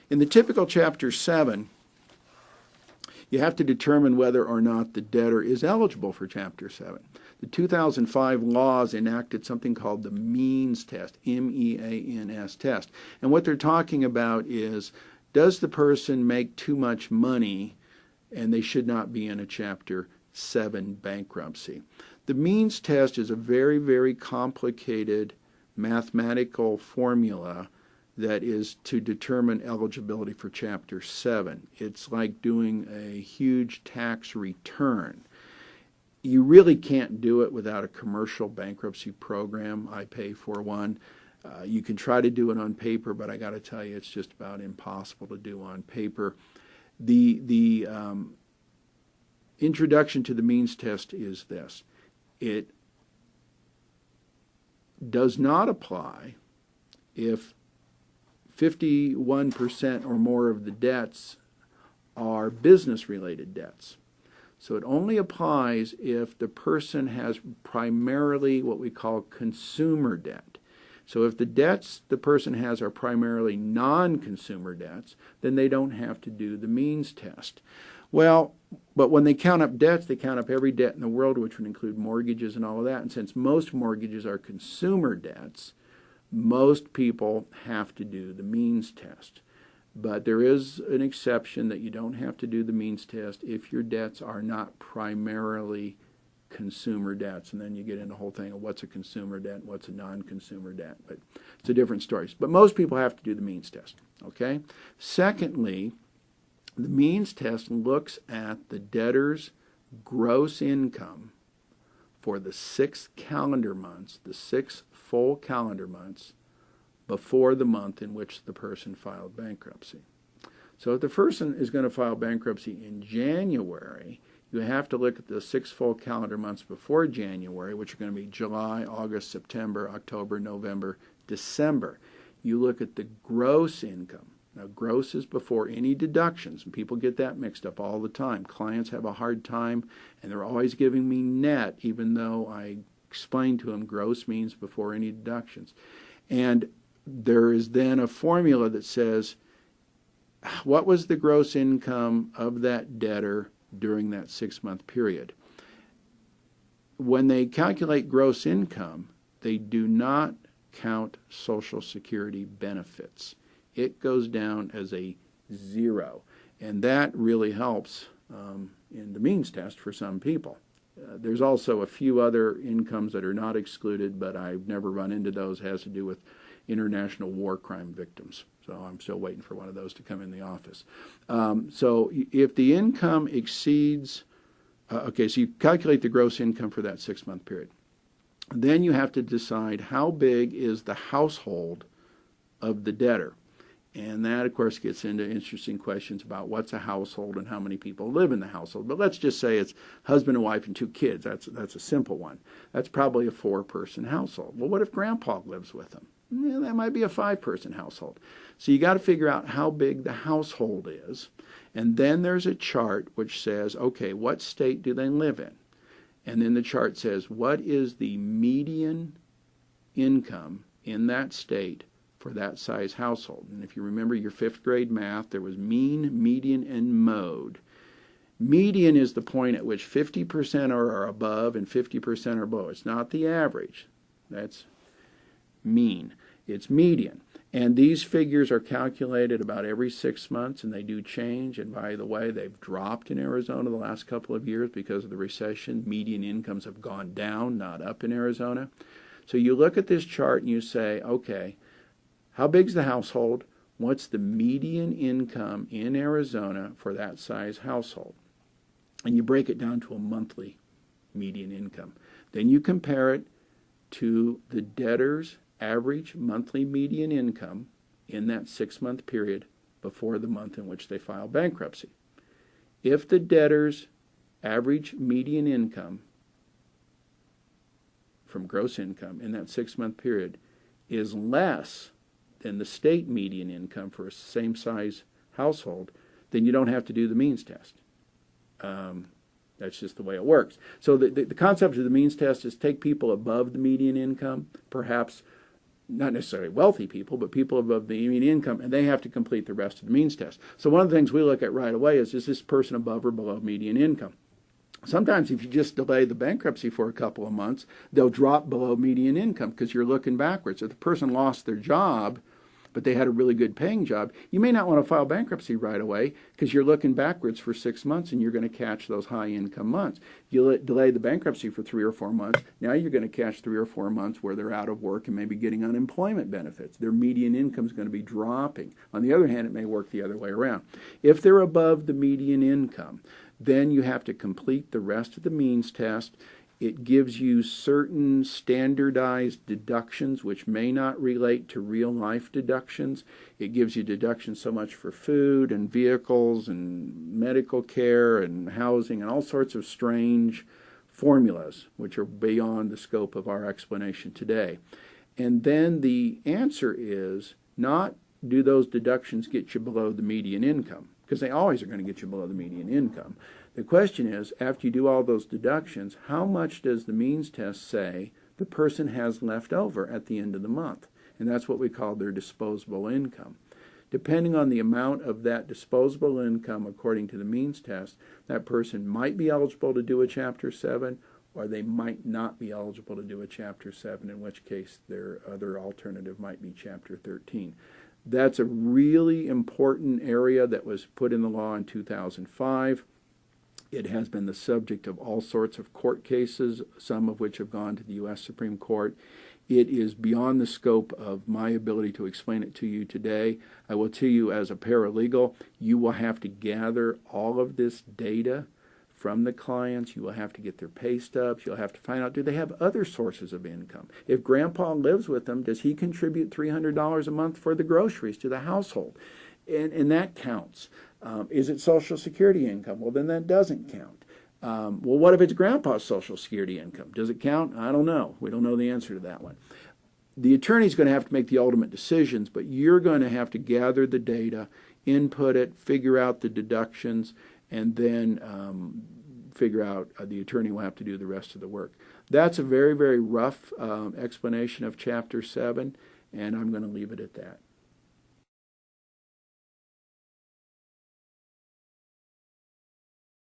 In the typical Chapter 7, you have to determine whether or not the debtor is eligible for Chapter 7. The 2005 laws enacted something called the means test, M-E-A-N-S test. And what they're talking about is, does the person make too much money and they should not be in a Chapter 7 bankruptcy? The means test is a very, very complicated mathematical formula that is to determine eligibility for Chapter 7. It's like doing a huge tax return. You really can't do it without a commercial bankruptcy program. I pay for one. You can try to do it on paper, but I got to tell you, it's just about impossible to do on paper. The introduction to the means test is this. It does not apply if 51% or more of the debts are business-related debts. So it only applies if the person has primarily what we call consumer debt. So if the debts the person has are primarily non-consumer debts, then they don't have to do the means test. Well, but when they count up debts, they count up every debt in the world, which would include mortgages and all of that. And since most mortgages are consumer debts, most people have to do the means test. But there is an exception that you don't have to do the means test if your debts are not primarily consumer debts. And then you get into the whole thing of what's a consumer debt and what's a non-consumer debt. But it's a different story. But most people have to do the means test. Okay? Secondly, the means test looks at the debtor's gross income for the 6 calendar months, the 6 full calendar months before the month in which the person filed bankruptcy. So if the person is going to file bankruptcy in January, you have to look at the 6 full calendar months before January, which are going to be July, August, September, October, November, December. You look at the gross income. Now, gross is before any deductions, and people get that mixed up all the time. Clients have a hard time, and they're always giving me net, even though I explain to them gross means before any deductions. And there is then a formula that says, what was the gross income of that debtor during that 6-month period? When they calculate gross income, they do not count Social Security benefits. It goes down as a 0. And that really helps in the means test for some people. There's also a few other incomes that are not excluded, but I've never run into those. It has to do with international war crime victims. So I'm still waiting for one of those to come in the office. So if the income exceeds, okay, so you calculate the gross income for that 6-month period. Then you have to decide how big is the household of the debtor. And that, of course, gets into interesting questions about what's a household and how many people live in the household. But let's just say it's husband and wife and 2 kids. That's a simple one. That's probably a 4-person household. Well, what if grandpa lives with them? Yeah, that might be a 5-person household. So you got to figure out how big the household is. And then there's a chart which says, okay, what state do they live in? And then the chart says, what is the median income in that state for that size household? And if you remember your 5th grade math, there was mean, median, and mode. Median is the point at which 50% are above and 50% are below. It's not the average. That's mean. It's median. And these figures are calculated about every 6 months, and they do change. And by the way, they've dropped in Arizona the last couple of years because of the recession. Median incomes have gone down, not up in Arizona. So you look at this chart and you say, okay, how big's the household? What's the median income in Arizona for that size household? And you break it down to a monthly median income. Then you compare it to the debtor's average monthly median income in that 6-month period before the month in which they file bankruptcy. If the debtor's average median income from gross income in that 6-month period is less than the state median income for a same size household, then you don't have to do the means test. That's just the way it works. So the concept of the means test is take people above the median income, perhaps not necessarily wealthy people, but people above the median income, and they have to complete the rest of the means test. So one of the things we look at right away is this person above or below median income? Sometimes if you just delay the bankruptcy for a couple of months, they'll drop below median income because you're looking backwards. If the person lost their job, but they had a really good paying job, you may not want to file bankruptcy right away because you're looking backwards for 6 months and you're going to catch those high income months. You delay the bankruptcy for 3 or 4 months, now you're going to catch 3 or 4 months where they're out of work and maybe getting unemployment benefits. Their median income is going to be dropping. On the other hand, it may work the other way around. If they're above the median income, then you have to complete the rest of the means test. It gives you certain standardized deductions which may not relate to real life deductions. It gives you deductions so much for food and vehicles and medical care and housing and all sorts of strange formulas which are beyond the scope of our explanation today. And then the answer is not do those deductions get you below the median income, because they always are going to get you below the median income. The question is, after you do all those deductions, how much does the means test say the person has left over at the end of the month? And that's what we call their disposable income. Depending on the amount of that disposable income according to the means test, that person might be eligible to do a Chapter 7, or they might not be eligible to do a Chapter 7, in which case their other alternative might be Chapter 13. That's a really important area that was put in the law in 2005. It has been the subject of all sorts of court cases, some of which have gone to the U.S. Supreme Court. It is beyond the scope of my ability to explain it to you today. I will tell you, as a paralegal, you will have to gather all of this data from the clients. You will have to get their pay stubs. You'll have to find out, do they have other sources of income? If grandpa lives with them, does he contribute $300 a month for the groceries to the household? And that counts. Is it Social Security income? Well, then that doesn't count. Well, what if it's grandpa's Social Security income? Does it count? I don't know. We don't know the answer to that one. The attorney's going to have to make the ultimate decisions, but you're going to have to gather the data, input it, figure out the deductions, and then figure out, the attorney will have to do the rest of the work. That's a very, very rough explanation of Chapter 7, and I'm going to leave it at that.